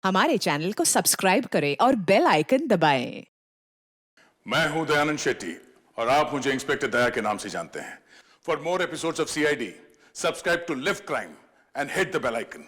हमारे चैनल को सब्सक्राइब करें और बेल आइकन दबाएं। मैं हूं दयानंद शेट्टी और आप मुझे इंस्पेक्टर दया के नाम से जानते हैं। For more episodes of CID, subscribe to live crime and hit the bell icon.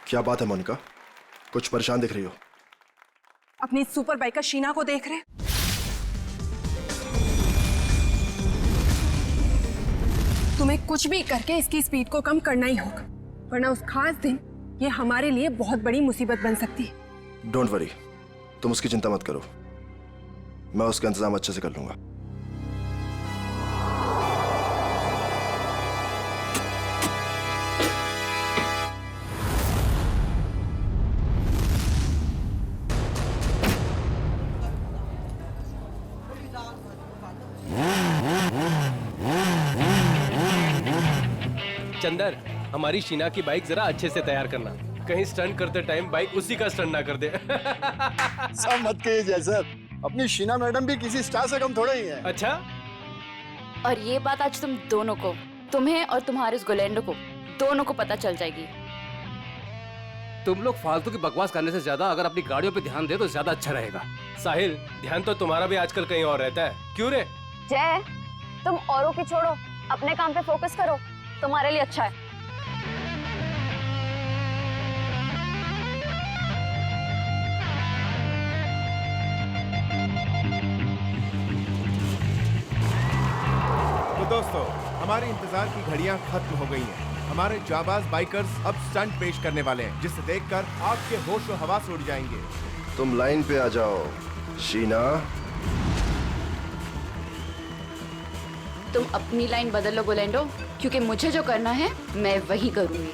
क्या बात है मोनिका, कुछ परेशान दिख रही हो? अपनी सुपर बाइकर शीना को देख रहे? तुम्हें कुछ भी करके इसकी स्पीड को कम करना ही होगा, वरना उस खास दिन ये हमारे लिए बहुत बड़ी मुसीबत बन सकती है। डोंट वरी, तुम उसकी चिंता मत करो, मैं उसका इंतजाम अच्छे से कर लूंगा। चंदर, हमारी शीना की बाइक जरा अच्छे से तैयार करना, कहीं स्टंट करते टाइम बाइक उसी का स्टंट ना कर दे। सब मत कहिए जैसा, अपनी शीना मैडम भी किसी स्टार से कम थोड़े ही है। अच्छा, और ये बात आज तुम दोनों को, तुम्हें और तुम्हारे उस गोलेंडो को, दोनों को पता चल जाएगी। तुम लोग फालतू की बकवास करने से ज्यादा अगर अपनी गाड़ियों पे ध्यान दे तो ज्यादा अच्छा रहेगा। साहिल, ध्यान तो तुम्हारा भी आजकल कहीं और रहता है, क्यों रे? जय, तुम औरों की छोड़ो, अपने काम पे फोकस करो, तुम्हारे लिए अच्छा है। तो दोस्तों, हमारे इंतजार की घड़ियां खत्म हो गई हैं। हमारे जाबाज बाइकर्स अब स्टंट पेश करने वाले हैं, जिसे देखकर आपके होश और हवास उड़ जाएंगे। तुम लाइन पे आ जाओ शीना। तुम अपनी लाइन बदल लो गोलेंडो, क्योंकि मुझे जो करना है मैं वही करूंगी।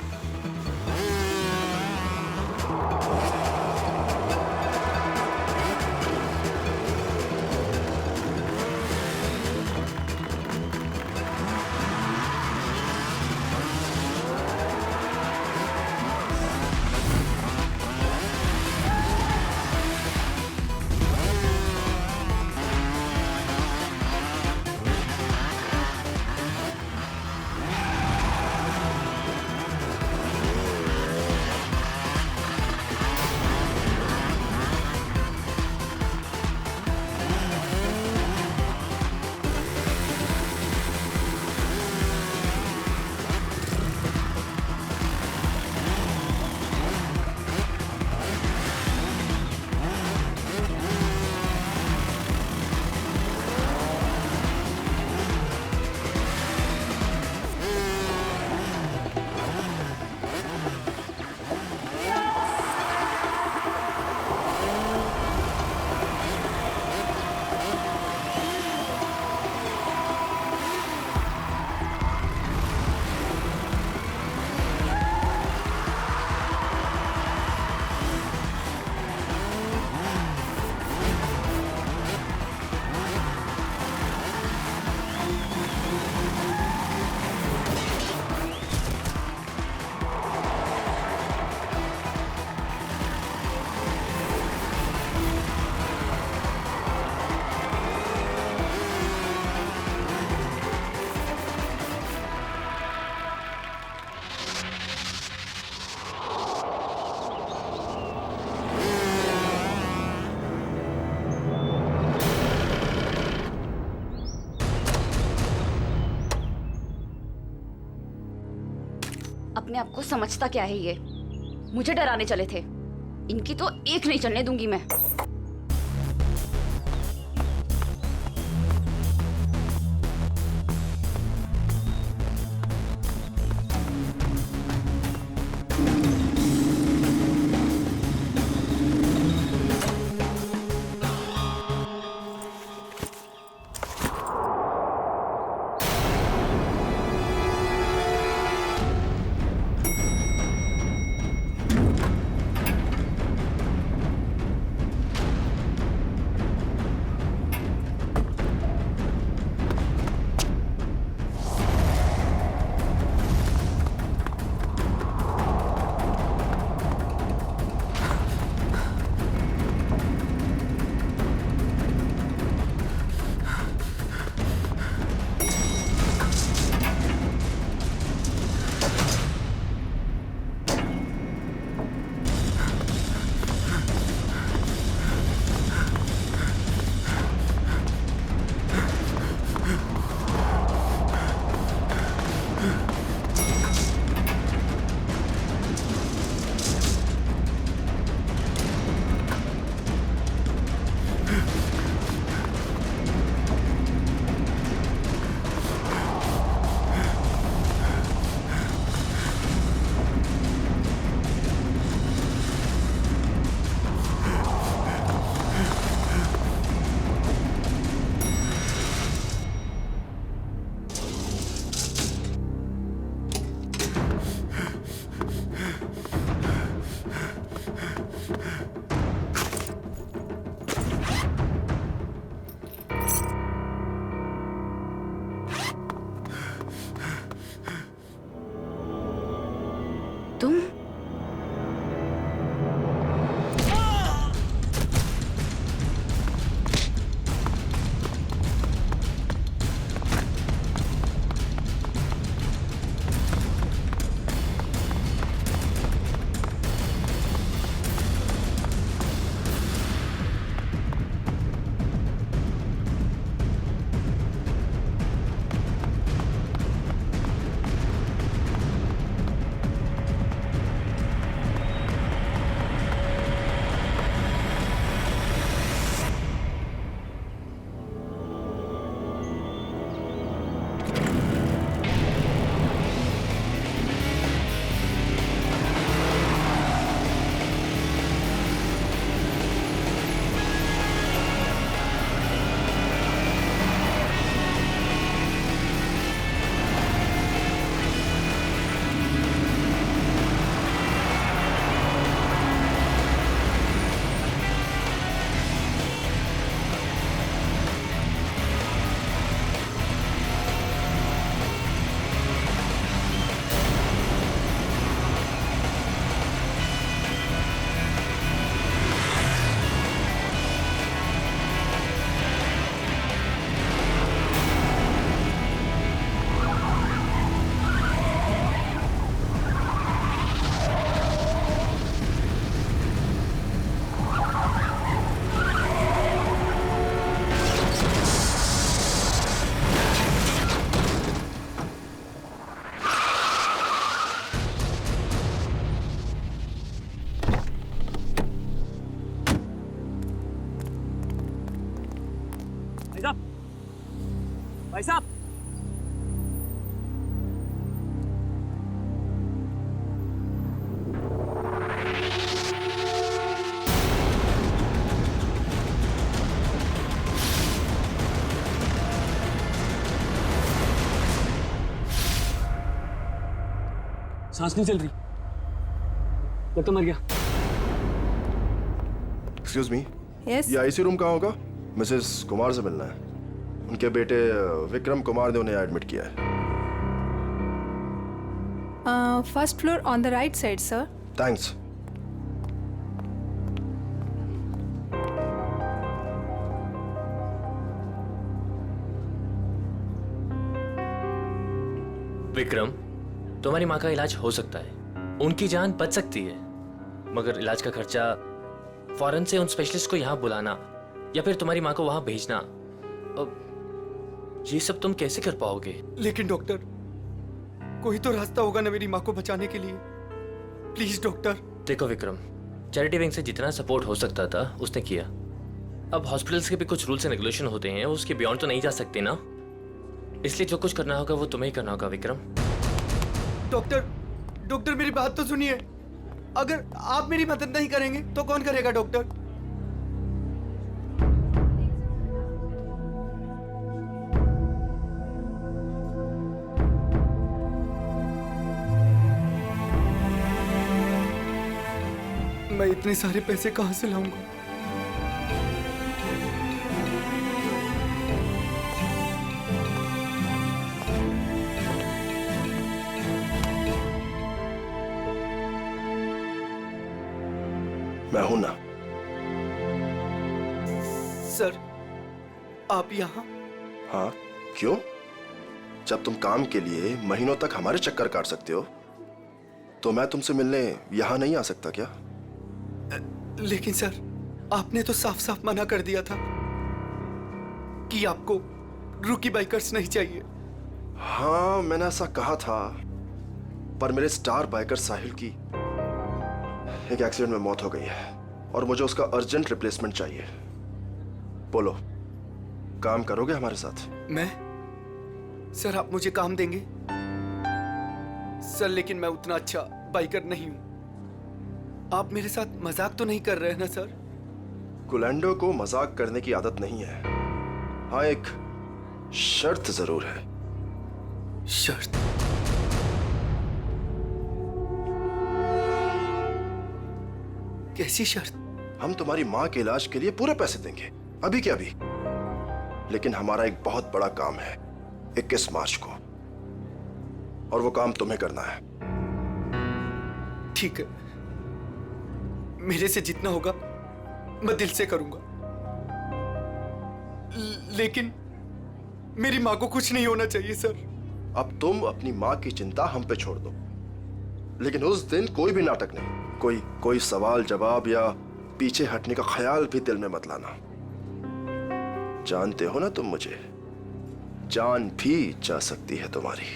अपने आप को समझता क्या है ये? मुझे डराने चले थे। इनकी तो एक नहीं चलने दूंगी मैं। तुम भाई साहब, सांस नहीं चल रही, लगता मर गया। एक्सक्यूज मी, यस ये आईसी रूम कहाँ होगा? मिसेस कुमार से मिलना है। उनके बेटे विक्रम कुमार ने उन्हें एडमिट किया है। First floor on the right side sir. Thanks. Vikram, तुम्हारी माँ का इलाज हो सकता है, उनकी जान बच सकती है, मगर इलाज का खर्चा फौरन से उन स्पेशलिस्ट को यहाँ बुलाना या फिर तुम्हारी माँ को वहाँ भेजना, अब ये सब तुम कैसे कर पाओगे? लेकिन डॉक्टर, कोई तो रास्ता होगा ना मेरी माँ को बचाने के लिए। Please doctor. देखो विक्रम, चैरिटी विंग से जितना सपोर्ट हो सकता था उसने किया। अब हॉस्पिटल्स के भी कुछ रूल्स एंड रेगुलेशन होते हैं, उसके बियॉन्ड तो नहीं जा सकते ना, इसलिए जो कुछ करना होगा वो तुम्हें ही करना होगा विक्रम। डॉक्टर मेरी बात तो सुनिए। अगर आप मेरी मदद नहीं करेंगे तो कौन करेगा डॉक्टर? मैं इतने सारे पैसे कहां से लाऊंगा? मैं हूं ना। सर, आप यहाँ? हाँ, क्यों? जब तुम काम के लिए महीनों तक हमारे चक्कर काट सकते हो, तो मैं तुमसे मिलने यहां नहीं आ सकता क्या? लेकिन सर, आपने तो साफ साफ मना कर दिया था कि आपको रूकी बाइकर्स नहीं चाहिए। हाँ, मैंने ऐसा कहा था, पर मेरे स्टार बाइकर साहिल की एक एक्सीडेंट में मौत हो गई है और मुझे उसका अर्जेंट रिप्लेसमेंट चाहिए। बोलो, काम करोगे हमारे साथ? मैं? सर, आप मुझे काम देंगे? सर, लेकिन मैं उतना अच्छा बाइकर नहीं हूं। आप मेरे साथ मजाक तो नहीं कर रहे हैं ना सर? गुलेंडो को मजाक करने की आदत नहीं है। हाँ, एक शर्त जरूर है। शर्त? कैसी शर्त? हम तुम्हारी माँ के इलाज के लिए पूरे पैसे देंगे, अभी के अभी। लेकिन हमारा एक बहुत बड़ा काम है 21 मार्च को, और वो काम तुम्हें करना है। ठीक है, मेरे से जितना होगा मैं दिल से करूंगा, लेकिन मेरी माँ को कुछ नहीं होना चाहिए सर। अब तुम अपनी माँ की चिंता हम पे छोड़ दो, लेकिन उस दिन कोई भी नाटक नहीं, कोई सवाल जवाब या पीछे हटने का ख्याल भी दिल में मत लाना। जानते हो ना तुम मुझे, जान भी जा सकती है तुम्हारी।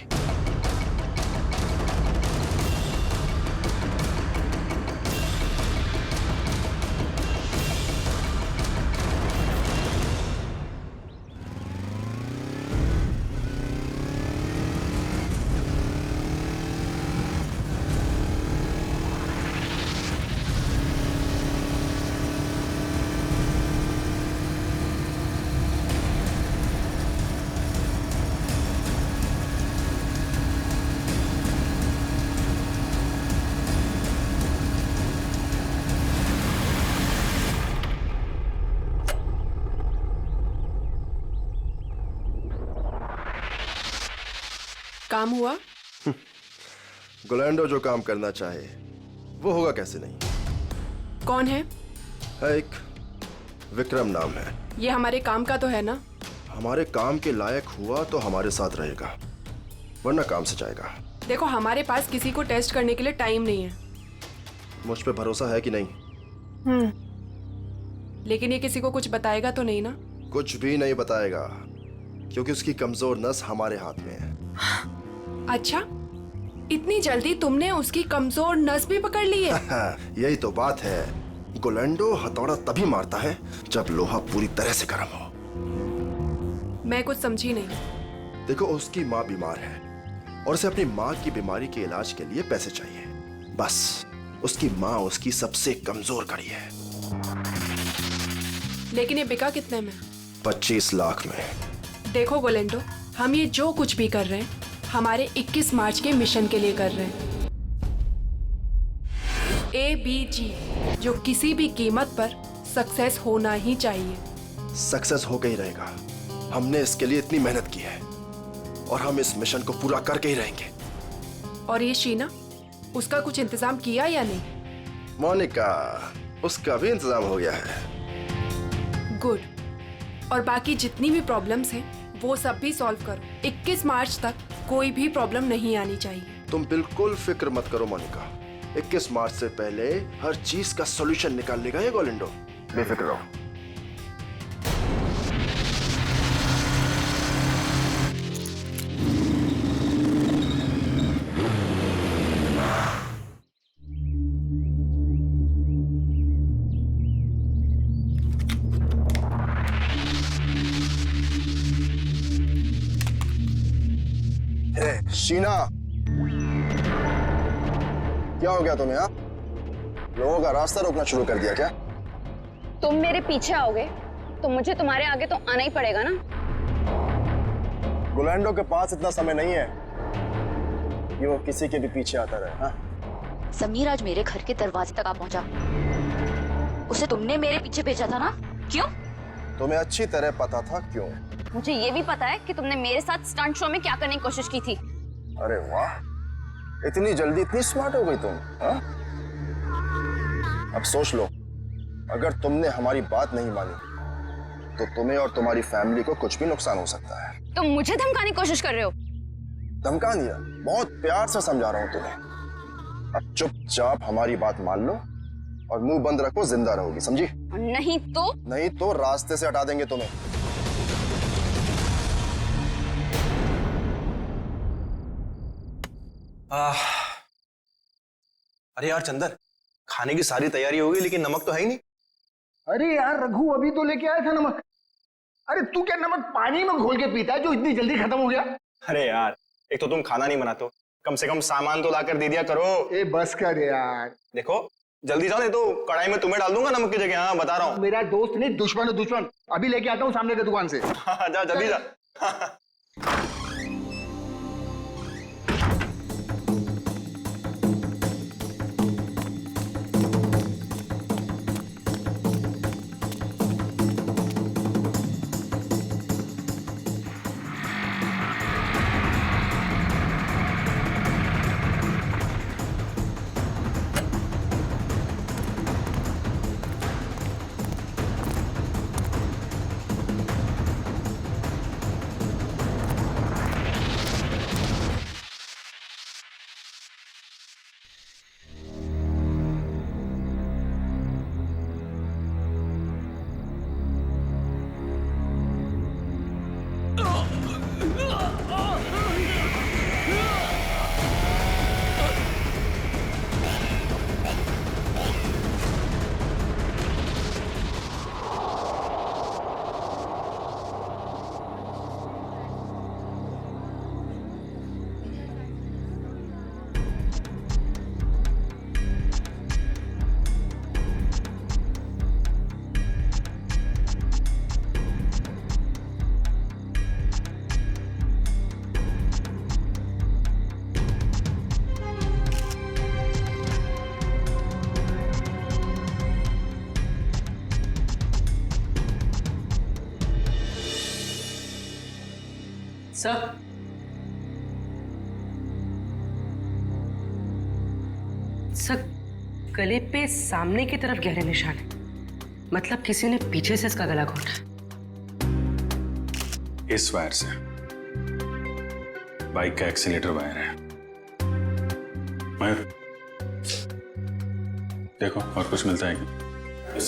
काम हुआ? गुलेंडो जो काम करना चाहे वो होगा कैसे नहीं। कौन है? एक विक्रम नाम है। ये हमारे काम का तो है ना? हमारे काम के लायक हुआ तो हमारे साथ रहेगा, वरना काम से जाएगा। देखो, हमारे पास किसी को टेस्ट करने के लिए टाइम नहीं है। मुझ पे भरोसा है कि नहीं? लेकिन ये किसी को कुछ बताएगा तो नहीं ना? कुछ भी नहीं बताएगा, क्योंकि उसकी कमजोर नस हमारे हाथ में है। अच्छा, इतनी जल्दी तुमने उसकी कमजोर नस भी पकड़ ली है? यही तो बात है। गुलेंडो हथौड़ा तभी मारता है जब लोहा पूरी तरह से गर्म हो। मैं कुछ समझी नहीं। देखो, उसकी माँ बीमार है और उसे अपनी माँ की बीमारी के इलाज के लिए पैसे चाहिए। बस उसकी माँ उसकी सबसे कमजोर कड़ी है। लेकिन ये बिका कितने में? 25 लाख में। देखो गुलेंडो, हम ये जो कुछ भी कर रहे हैं हमारे 21 मार्च के मिशन के लिए कर रहे हैं। ABG, जो किसी भी कीमत पर सक्सेस होना ही चाहिए। सक्सेस होकर ही रहेगा। हमने इसके लिए इतनी मेहनत की है और हम इस मिशन को पूरा करके ही रहेंगे। और ये शीना, उसका कुछ इंतजाम किया या नहीं? मोनिका, उसका भी इंतजाम हो गया है। गुड। और बाकी जितनी भी प्रॉब्लम्स हैं वो सब भी सॉल्व करो। 21 मार्च तक कोई भी प्रॉब्लम नहीं आनी चाहिए। तुम बिल्कुल फिक्र मत करो मोनिका, 21 मार्च से पहले हर चीज का सॉल्यूशन निकाल लेगा ये गोलिंडो। बेफिक्र रहो। शीना, क्या हो गया तुम्हें? लोगों का रास्ता रोकना शुरू कर दिया क्या? तुम मेरे पीछे आओगे तो मुझे तुम्हारे आगे तो आना ही पड़ेगा ना। गुलैंडो के पास इतना समय नहीं है कि वो किसी के भी पीछे आता रहे। हाँ? समीर आज मेरे घर के दरवाजे तक आ पहुंचा। उसे तुमने मेरे पीछे भेजा था ना? क्यों? तुम्हें अच्छी तरह पता था क्यों। मुझे ये भी पता है कि तुमने मेरे साथ स्टंट शो में क्या करने की कोशिश की थी। अरे वाह, इतनी जल्दी इतनी स्मार्ट हो गई तुम। हाँ? अब सोच लो, अगर तुमने हमारी बात नहीं मानी तो तुम्हें और तुम्हारी फैमिली को कुछ भी नुकसान हो सकता है। तुम मुझे धमकाने की कोशिश कर रहे हो? धमका दिया? बहुत प्यार से समझा रहा हूं तुम्हें। अब चुपचाप हमारी बात मान लो और मुंह बंद रखो, जिंदा रहोगी, समझी? नहीं तो रास्ते से हटा देंगे तुम्हें। अरे यार चंदर, खाने की सारी तैयारी हो गई लेकिन नमक तो है ही नहीं। अरे यार रघु, अभी तो लेके आया था नमक। अरे तू क्या नमक पानी में घोल के पीता है जो इतनी जल्दी खत्म हो गया? अरे यार, एक तो तुम खाना नहीं बनाते हो, कम से कम सामान तो लाकर दे दिया करो। ए बस कर यार। देखो जल्दी जाओ, नहीं तो कढ़ाई में तुम्हें डाल दूंगा नमक की जगह। हाँ बता रहा हूँ। मेरा दोस्त नहीं, दुश्मन है दुश्मन। अभी लेके आता हूँ सामने की दुकान से। जा जल्दी जा। सर, गले पे सामने की तरफ गहरे निशान है। मतलब किसी ने पीछे से इसका गला घोटा। इस वायर से बाइक का एक्सीलेटर वायर है। मयूर देखो और कुछ मिलता है क्या? yes.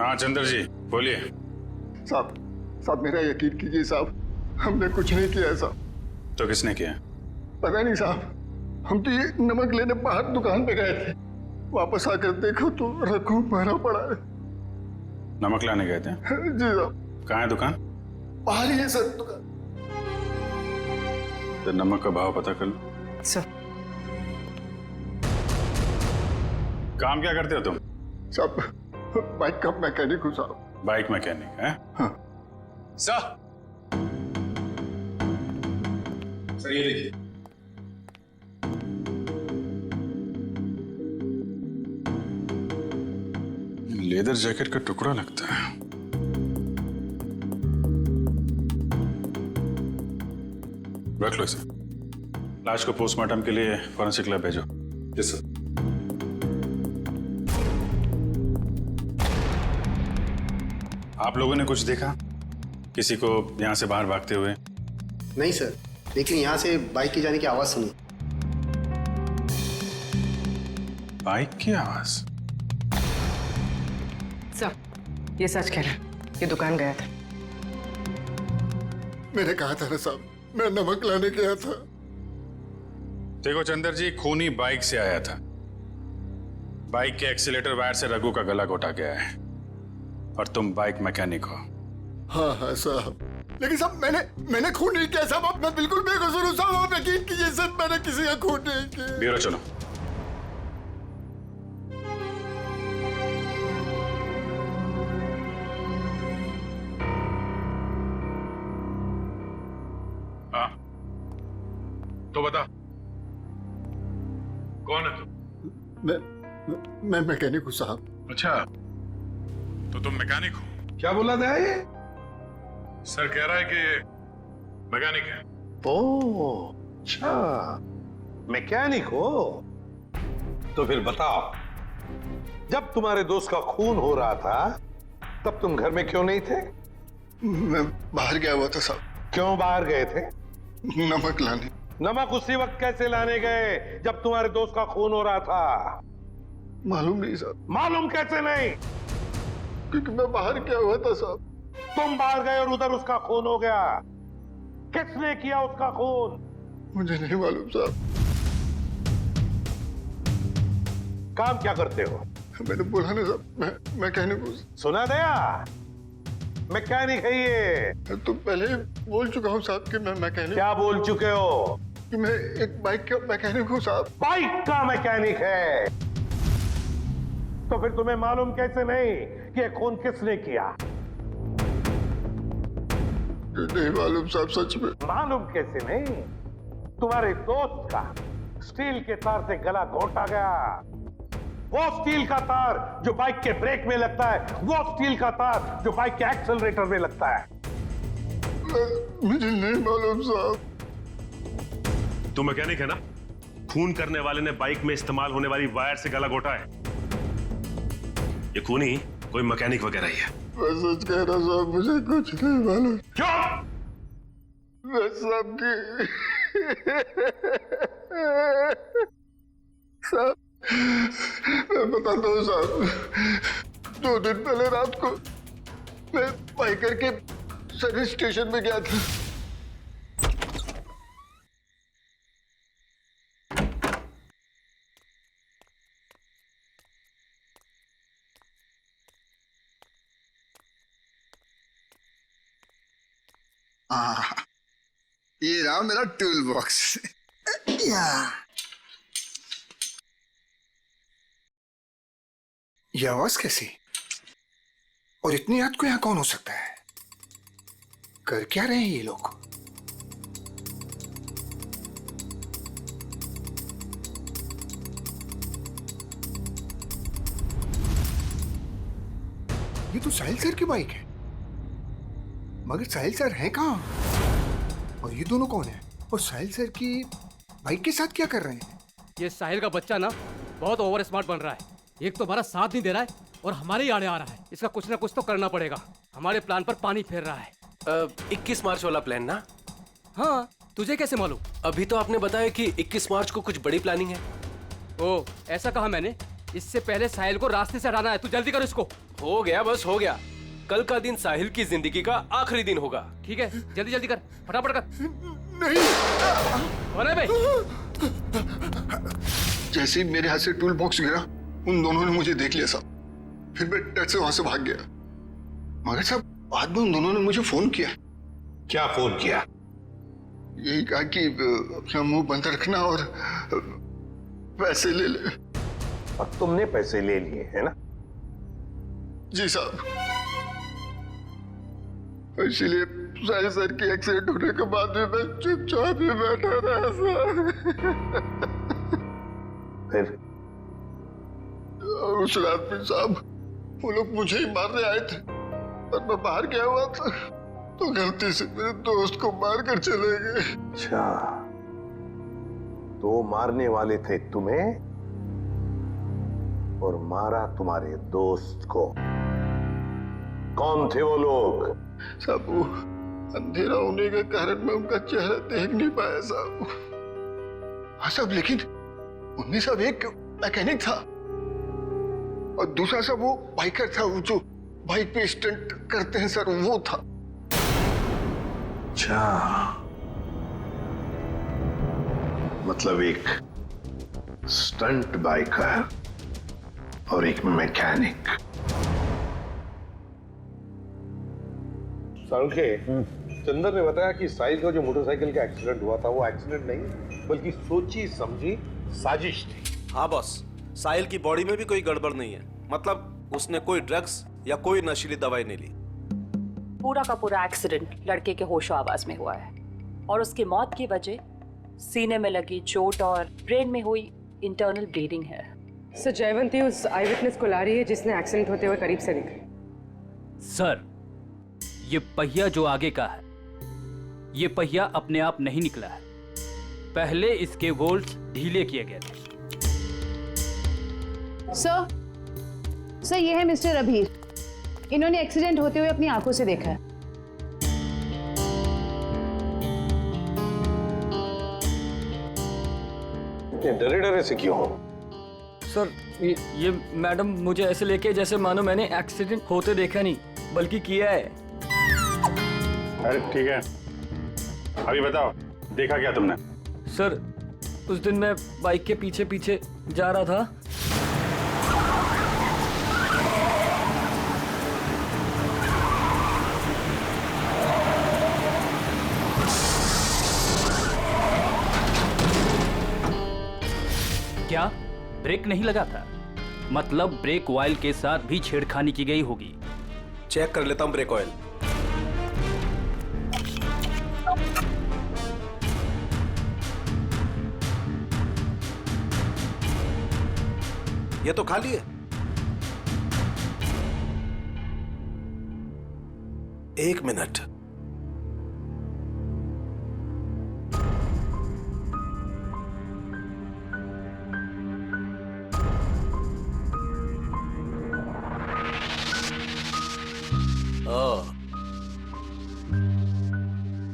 हाँ चंद्र जी बोलिए। साहब मेरा यकीन कीजिए साहब, हमने कुछ नहीं किया साहब। तो किसने किया? पता नहीं साहब, हम तो ये नमक लेने बाहर दुकान पे गए थे, वापस आकर देखो तो रघु मरा पड़ा है। नमक लाने गए थे? जी साहब। कहाँ है दुकान? बाहर ही है सर दुकान। तो नमक का भाव पता कर लो। सर काम क्या करते हो तुम? साहब बाइक का मैकेनिक हूँ साहब। बाइक मैकेनिक है? हाँ। सर ये देखिए, लेदर जैकेट का टुकड़ा लगता है। रख लो इसे। लाश को पोस्टमार्टम के लिए फॉरेंसिक लैब भेजो। Yes sir. आप लोगों ने कुछ देखा किसी को यहां से बाहर भागते हुए? नहीं सर, लेकिन यहाँ से बाइक की जाने की आवाज सुनी। बाइक की आवाज? सर ये सच कह रहा है, ये दुकान गया था। मैंने कहा था ना साहब, मैं नमक लाने गया था। देखो चंदर जी, खूनी बाइक से आया था। बाइक के एक्सीलेटर वायर से रघु का गला घोटा गया है। और तुम बाइक मैकेनिक हो। हाँ हाँ साहब, लेकिन साहब मैंने खून नहीं किया साहब, मैं बिल्कुल बेकसूर हूँ साहब, आप यकीन कीजिए सर, मैंने किसी का खून नहीं किया। ब्यूरो चलो। हाँ, तो बता कौन है तू? मैं मैकेनिक हूँ साहब। अच्छा, तो तुम मैकेनिक हो? क्या बोला था ये? सर कह रहा है कि ये मैकेनिक है। ओह, अच्छा, मैकेनिक हो? तो फिर बताओ, जब तुम्हारे दोस्त का खून हो रहा था तब तुम घर में क्यों नहीं थे? मैं बाहर गया हुआ था साहब। क्यों बाहर गए थे? नमक लाने। नमक उसी वक्त कैसे लाने गए जब तुम्हारे दोस्त का खून हो रहा था? मालूम नहीं साहब। मालूम कैसे नहीं? क्योंकि मैं बाहर गया हुआ था साहब। तुम बाहर गए और उधर उसका खून हो गया। किसने किया उसका खून? मुझे नहीं मालूम साहब। काम क्या करते हो? मैंने बोला ना साहब, मैं मैकेनिक हूँ। सुना गया? मैकेनिक है ये। तो पहले बोल चुका हूँ साहब कि मैं मैकेनिक। क्या बोल चुके हो? कि मैं एक बाइक का मैकेनिक हूँ साहब। बाइक का मैकेनिक है? तो फिर तुम्हें मालूम कैसे नहीं कि खून किसने किया? नहीं मालूम साहब, सच में। मालूम कैसे नहीं? तुम्हारे दोस्त का स्टील के तार से गला घोटा गया। वो स्टील का तार जो बाइक के ब्रेक में लगता है, वो स्टील का तार जो बाइक के एक्सेलरेटर में लगता है। मुझे नहीं मालूम साहब। तू मैकेनिक है ना? खून करने वाले ने बाइक में इस्तेमाल होने वाली वायर से गला घोटा है। ये खूनी कोई मैकेनिक वगैरह ही है। मैं सच कह रहा साहब, मुझे कुछ नहीं मालूम। चुप! मैं सबकी साहब, मैं बताता हूँ साहब। 2 दिन पहले रात को मैं बाइकर के सर्विस स्टेशन में गया था। ये रहा मेरा टूल बॉक्स। ये आवाज कैसी? और इतनी रात को यहाँ कौन हो सकता है? कर क्या रहे हैं ये लोग? ये तो साहिल सर की बाइक है, मगर साहिल सर हैं कहाँ? और ये दोनों कौन है? और साहिल सर की बाइक के साथ क्या कर रहे हैं? ये साहिल का बच्चा ना बहुत ओवर स्मार्ट बन रहा है। एक तो हमारा साथ नहीं दे रहा है और हमारे ही आड़े आ रहा है। इसका कुछ ना कुछ तो करना पड़ेगा। हमारे प्लान पर पानी फेर रहा है। 21 मार्च वाला प्लान ना? हाँ, तुझे कैसे मालूम? अभी तो आपने बताया कि 21 मार्च को कुछ बड़ी प्लानिंग है। ओ, ऐसा कहा मैंने। इससे पहले साहिल को रास्ते से हटाना है। तू जल्दी कर इसको। हो गया, बस हो गया। कल का दिन साहिल की जिंदगी का आखिरी दिन होगा। ठीक है, जल्दी जल्दी कर, फटाफट कर। नहीं। कौन है भाई? जैसे ही मेरे हाथ से टूल बॉक्स गिरा, उन दोनों ने मुझे देख लिया साहब। फिर मैं डर से वहां से भाग गया। मगर साहब बाद में उन दोनों ने मुझे फोन किया। क्या फोन किया? यही कहा कि अपना मुंह बंद रखना और पैसे ले ले। और तुमने पैसे ले लिए है ना? जी साहब। इसीलिए साहिल सर की एक्सीडेंट होने के बाद भी मैं चुपचाप ही बैठा रहा साहब। फिर उस रात में साहब वो लोग मुझे ही मारने आए थे, पर मैं बाहर गया हुआ था तो गलती से मेरे दोस्त को मार कर चले गए। अच्छा, तो मारने वाले थे तुम्हें और मारा तुम्हारे दोस्त को। कौन थे वो लोग? साहब वो अंधेरा होने के कारण मैं उनका चेहरा देख नहीं पाया साहब। हाँ साहब, लेकिन उनमें सब एक मैकेनिक था और दूसरा सब वो बाइकर था, वो जो बाइक पे स्टंट करते हैं सर, वो था। अच्छा, मतलब एक स्टंट बाइकर और एक मैकेनिक। सारुल के चंदर ने बताया कि साहिल का जो मोटरसाइकिल का एक्सीडेंट हुआ था वो एक्सीडेंट नहीं बल्कि सोची समझी साजिश थी। हाँ बॉस, साहिल की बॉडी में भी कोई गड़बड़ नहीं है। मतलब उसने कोई ड्रग्स या कोई नशीली दवाई नहीं ली। पूरा का पूरा एक्सीडेंट लड़के के होशो आवाज में हुआ है और उसकी मौत की वजह सीने में लगी चोट और ब्रेन में हुई इंटरनल ब्लीडिंग है। सर जयवंती उस आई विटनेस को ला रही है जिसने एक्सीडेंट होते हुए करीब से दिखा। सर, ये पहिया जो आगे का है, ये पहिया अपने आप नहीं निकला है। पहले इसके बोल्ट्स ढीले किए गए थे। सर ये है मिस्टर अभीर। इन्होंने एक्सीडेंट होते हुए अपनी आंखों से देखा है। डरे डरे से क्यों हो? सर ये मैडम मुझे ऐसे लेके जैसे मानो मैंने एक्सीडेंट होते देखा नहीं बल्कि किया है। अरे ठीक है, अभी बताओ देखा क्या तुमने? सर उस दिन मैं बाइक के पीछे पीछे जा रहा था। क्या ब्रेक नहीं लगा था? मतलब ब्रेक ऑयल के साथ भी छेड़खानी की गई होगी। चेक कर लेता हूं ब्रेक ऑयल। ये तो खाली है। एक मिनट।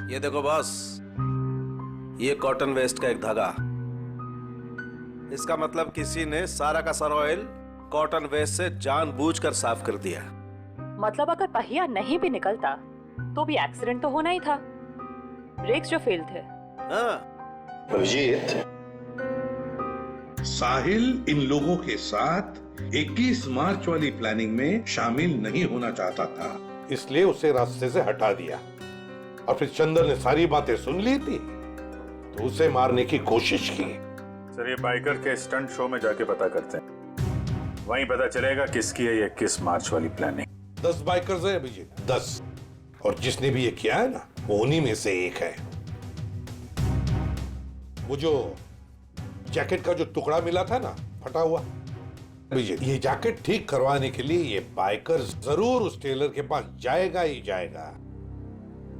ये देखो बॉस, ये कॉटन वेस्ट का एक धागा। इसका मतलब किसी ने सारा का सारा ऑयल कॉटन वेस्ट से जानबूझकर साफ कर दिया। मतलब अगर पहिया नहीं भी निकलता तो भी एक्सीडेंट तो होना ही था। ब्रेक्स जो फेल थे। अभिजीत, साहिल इन लोगों के साथ 21 मार्च वाली प्लानिंग में शामिल नहीं होना चाहता था, इसलिए उसे रास्ते से हटा दिया और फिर चंदर ने सारी बातें सुन ली थी तो उसे मारने की कोशिश की। सर ये बाइकर के स्टंट शो में जाके पता करते हैं, वहीं पता चलेगा किसकी है ये 21 मार्च वाली प्लानिंग। 10 बाइकर्स है अभिजीत, 10, और जिसने भी ये किया है ना वो उन्हीं में से एक है। वो जो जैकेट का जो टुकड़ा मिला था ना फटा हुआ, अभिजीत ये जैकेट ठीक करवाने के लिए ये बाइकर जरूर उस टेलर के पास जाएगा ही जाएगा।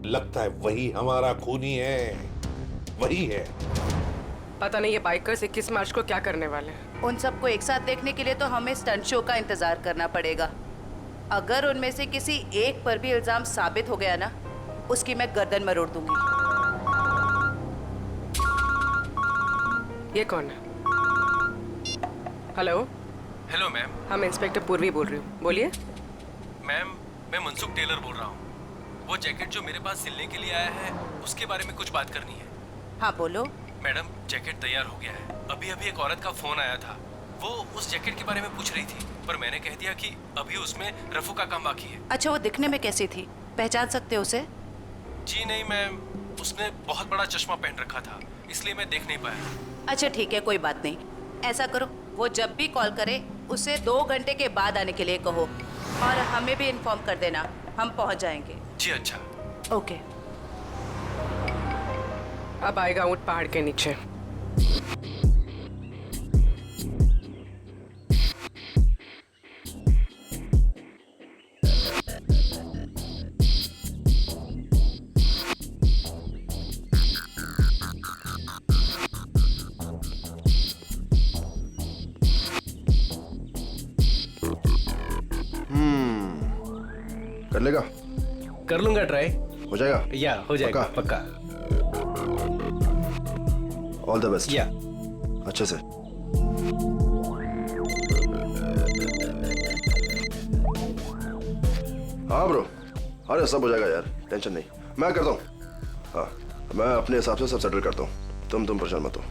लगता है वही हमारा खूनी है, वही है। पता नहीं ये बाइकर्स 21 मार्च को क्या करने वाले हैं। उन सबको एक साथ देखने के लिए तो हमें स्टंट शो का इंतजार करना पड़ेगा। अगर उनमें से किसी एक पर भी इल्जाम साबित हो गया ना, उसकी मैं गर्दन मरोड़ दूंगी। ये कौन है? हेलो। Hello ma'am. हम इंस्पेक्टर पूर्वी बोल रही हूँ, बोलिए। मैम मैं मनसुख टेलर बोल रहा हूँ। वो जैकेट जो मेरे पास सिलने के लिए आया है उसके बारे में कुछ बात करनी है। हाँ बोलो। मैडम जैकेट तैयार हो गया है। अभी अभी एक औरत का फोन आया था, वो उस जैकेट के बारे में पूछ रही थी, पर मैंने कह दिया कि अभी उसमें रफू का काम बाकी है। अच्छा वो दिखने में कैसी थी, पहचान सकते हो उसे? जी नहीं मैम, उसने बहुत बड़ा चश्मा पहन रखा था इसलिए मैं देख नहीं पाया। अच्छा ठीक है, कोई बात नहीं। ऐसा करो, वो जब भी कॉल करे उसे 2 घंटे के बाद आने के लिए कहो और हमें भी इन्फॉर्म कर देना, हम पहुंच जाएंगे। जी अच्छा। ओके। अब आएगा ऊंट पहाड़ के नीचे। कर लेगा? कर लूंगा ट्राई। हो जाएगा? या हो जाएगा पक्का। All the best. या अच्छे से। हाँ ब्रो, अरे सब हो जाएगा यार, टेंशन नहीं, मैं करता हूँ। हाँ मैं अपने हिसाब से सब सेटल करता हूँ, तुम परेशान मत हो।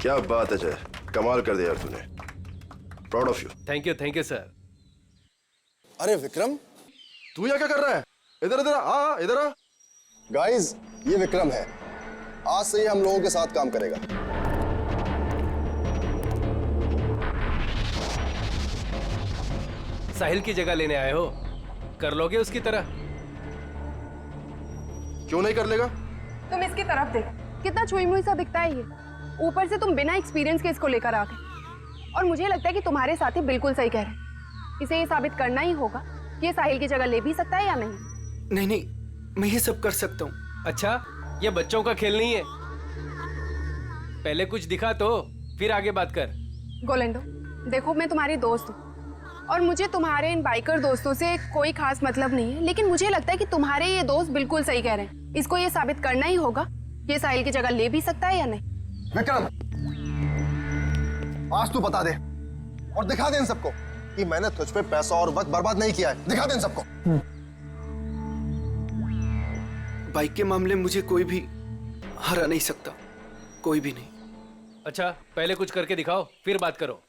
क्या बात है जय, कमाल कर दिया यार तूने। Proud of you. Thank you sir. अरे विक्रम, तू यहाँ क्या कर रहा है? इधर इधर आ, इधर आ। गाइस, ये विक्रम है, आज से ये हम लोगों के साथ काम करेगा। साहिल की जगह लेने आए हो, कर लोगे उसकी तरह? क्यों नहीं कर लेगा? तुम इसकी तरफ देख, कितना छुई मुई सा दिखता है ये। ऊपर से तुम बिना एक्सपीरियंस के इसको लेकर आ गए। और मुझे लगता है कि तुम्हारे साथी बिल्कुल सही कह रहे हैं। इसे ये साबित करना ही होगा कि ये साहिल की जगह ले भी सकता है या नहीं। नहीं नहीं, मैं ये सब कर सकता हूँ। अच्छा, ये बच्चों का खेल नहीं है। पहले कुछ दिखा तो फिर आगे बात कर। गोलेंडो, देखो मैं तुम्हारी दोस्त हूँ और मुझे तुम्हारे इन बाइकर दोस्तों से कोई खास मतलब नहीं है, लेकिन मुझे लगता है कि तुम्हारे ये दोस्त बिल्कुल सही कह रहे हैं। इसको ये साबित करना ही होगा कि ये साहिल की जगह ले भी सकता है या नहीं। विक्रम, आज तू बता दे और दिखा दे इन सबको कि मैंने तुझ पे पैसा और वक्त बर्बाद नहीं किया है। दिखा दे इन सबको। बाइक के मामले में मुझे कोई भी हरा नहीं सकता, कोई भी नहीं। अच्छा, पहले कुछ करके दिखाओ फिर बात करो।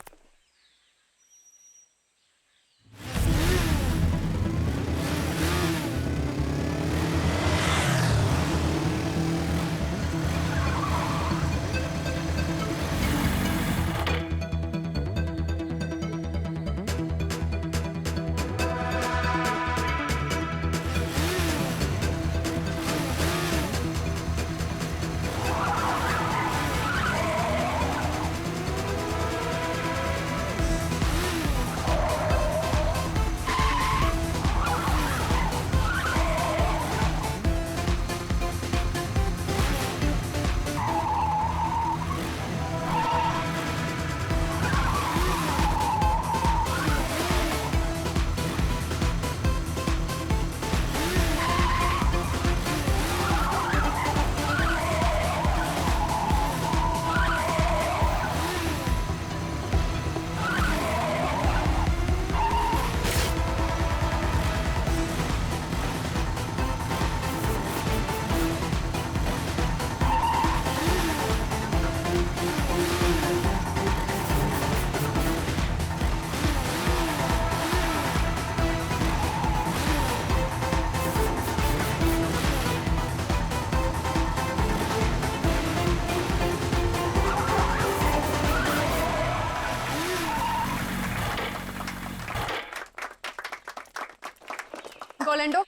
गोलेंडो,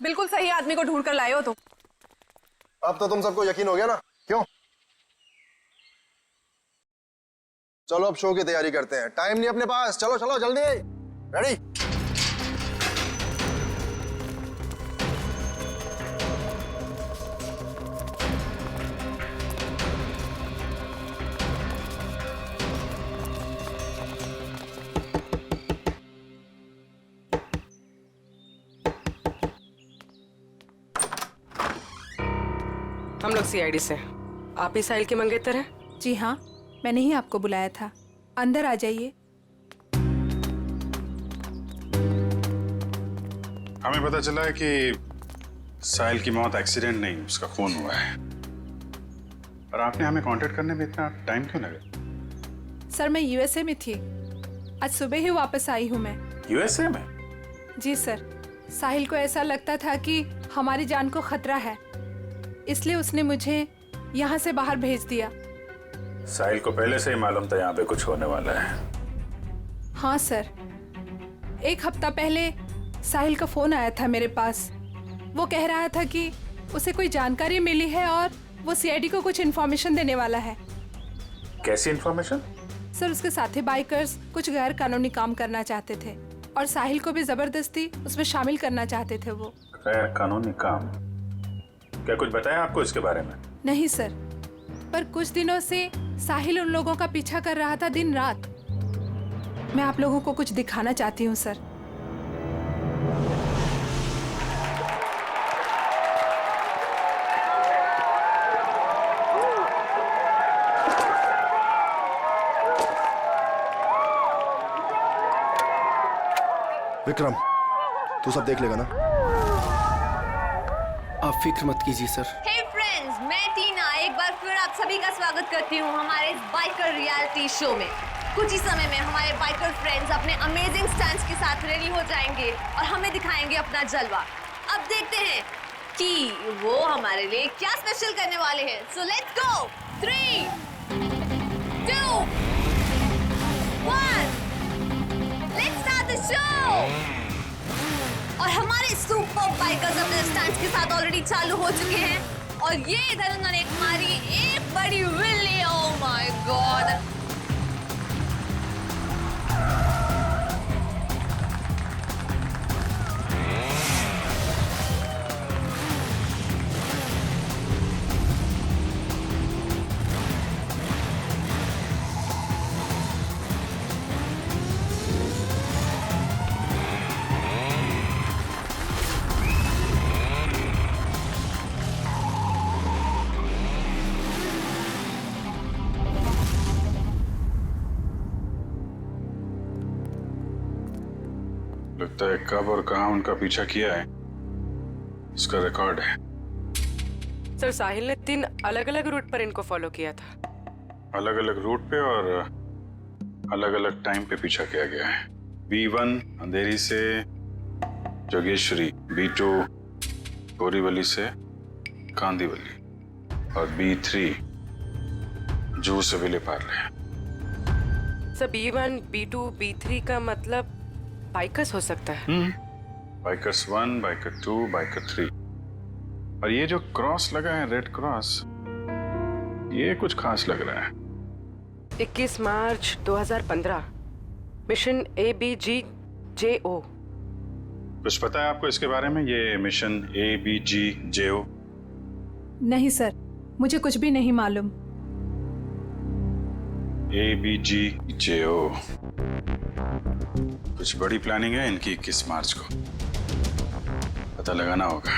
बिल्कुल सही आदमी को ढूंढ कर लाए हो तुम। अब तो तुम सबको यकीन हो गया ना? क्यों? चलो अब शो की तैयारी करते हैं, टाइम नहीं अपने पास। चलो चलो जल्दी, रेडी? हम लोग सीआईडी से। आप ही साहिल के मंगेतर हैं? जी हाँ, मैंने ही आपको बुलाया था। अंदर आ जाइए। हमें पता चला है कि साहिल की मौत एक्सीडेंट नहीं, उसका खून हुआ है। और आपने हमें कांटेक्ट करने में इतना टाइम क्यों लगा? सर, मैं यूएसए में थी। आज सुबह ही वापस आई हूँ मैं। यूएसए में? जी सर, साहिल को ऐसा लगता था कि हमारी जान को खतरा है, इसलिए उसने मुझे यहाँ से बाहर भेज दिया। साहिल को पहले से ही मालूम था यहाँ पे कुछ होने वाला है। हाँ सर, 1 हफ्ता पहले साहिल का फोन आया था मेरे पास। वो कह रहा था कि उसे कोई जानकारी मिली है और वो सीआईडी को कुछ इन्फॉर्मेशन देने वाला है। कैसी इन्फॉर्मेशन? सर, उसके साथी बाइकर्स कुछ गैर कानूनी काम करना चाहते थे और साहिल को भी जबरदस्ती उसमें शामिल करना चाहते थे। वो गैर कानूनी काम? क्या कुछ बताया आपको इसके बारे में? नहीं सर, पर कुछ दिनों से साहिल उन लोगों का पीछा कर रहा था दिन रात। मैं आप लोगों को कुछ दिखाना चाहती हूँ सर। विक्रम, तू सब देख लेगा ना? आप फिक्र मत कीजिए सर। Hey friends, गाइस, मैं टीना एक बार फिर आप सभी का स्वागत करती हूँ हमारे इस बाइकर रियलिटी शो में। कुछ ही समय में हमारे बाइकर फ्रेंड्स अपने अमेजिंग स्टंट्स के साथ रेडी हो जाएंगे और हमें दिखाएंगे अपना जलवा। अब देखते हैं कि वो हमारे लिए क्या स्पेशल करने वाले हैं। So let's go. 3, 2, 1, let's start the show. और हमारे सुपर बाइकर्स अपने स्टंट्स के साथ ऑलरेडी चालू हो चुके हैं और ये इधर उन्होंने मारी एक बड़ी विल्ली। Oh my God. लगता है कब और कहां उनका पीछा किया है इसका रिकॉर्ड है। सर साहिल ने 3 अलग अलग रूट पर इनको फॉलो किया था। अलग अलग रूट पे और अलग अलग टाइम पे पीछा किया गया है। B1 अंधेरी से जोगेश्वरी, B2 बोरीवली से कांदीवली और B3 जू से Vile Parle. Sir B1, B2, B3 का मतलब बाइकर्स हो सकता है। बाइकर्स 1, बाइकर 2, बाइकर 3 और ये जो क्रॉस लगा है रेड क्रॉस, ये कुछ खास लग रहा है। 21 मार्च 2015 मिशन ABGJO। कुछ पता है आपको इसके बारे में, ये मिशन ABGJO? नहीं सर, मुझे कुछ भी नहीं मालूम। ABGJO कुछ बड़ी प्लानिंग है इनकी। 21 मार्च को पता लगाना होगा।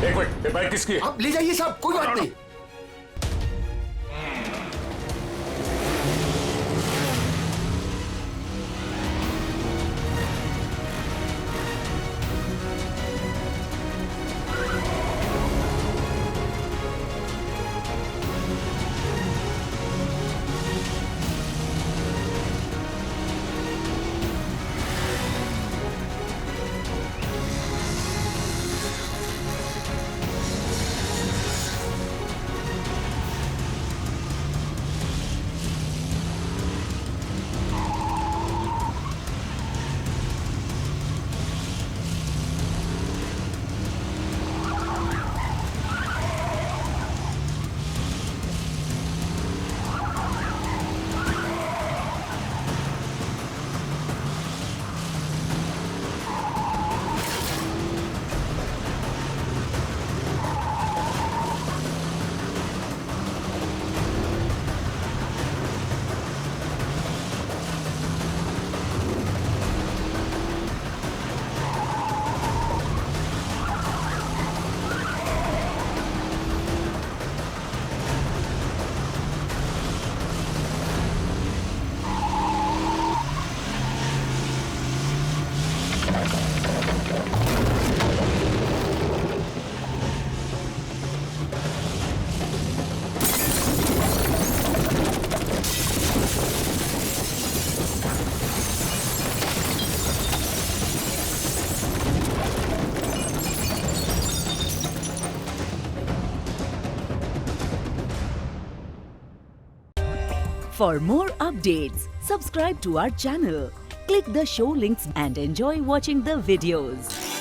एक मिनट, ये बाइक किसकी है? आप ले जाइए साहब, कोई बात नहीं। For more updates, subscribe to our channel, click the show links and enjoy watching the videos.